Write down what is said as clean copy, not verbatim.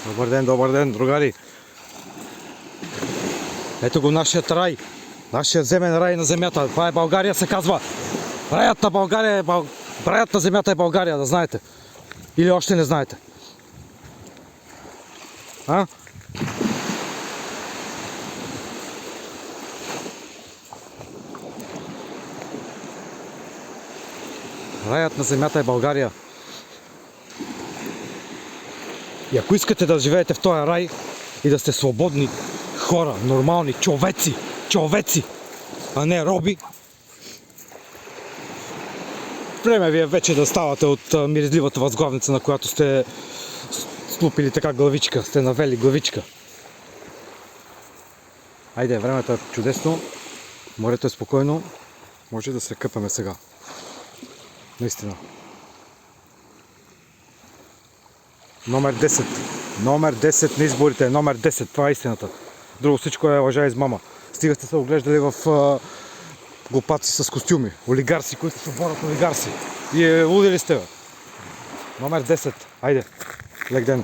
Добър ден, другари! Ето го нашият рай, нашият земен рай на земята. Това е България, се казва. Раят на България е раят на земята е България, да знаете. Или още не знаете. А? Раят на земята е България. И ако искате да живеете в този рай и да сте свободни хора, нормални, човеци, а не роби, време ви е вече да ставате от миризливата възглавница, на която сте слупили така главичка, сте навели главичка. Айде, времето е чудесно, морето е спокойно, може да се къпаме сега. Наистина. Номер 10 на изборите е номер 10, това е истината. Друго всичко е лъжа и измама. Стига сте се оглеждали в глупаци с костюми, олигарси, които се борят олигарси. И луди ли сте, бе? Номер 10, айде, лек ден.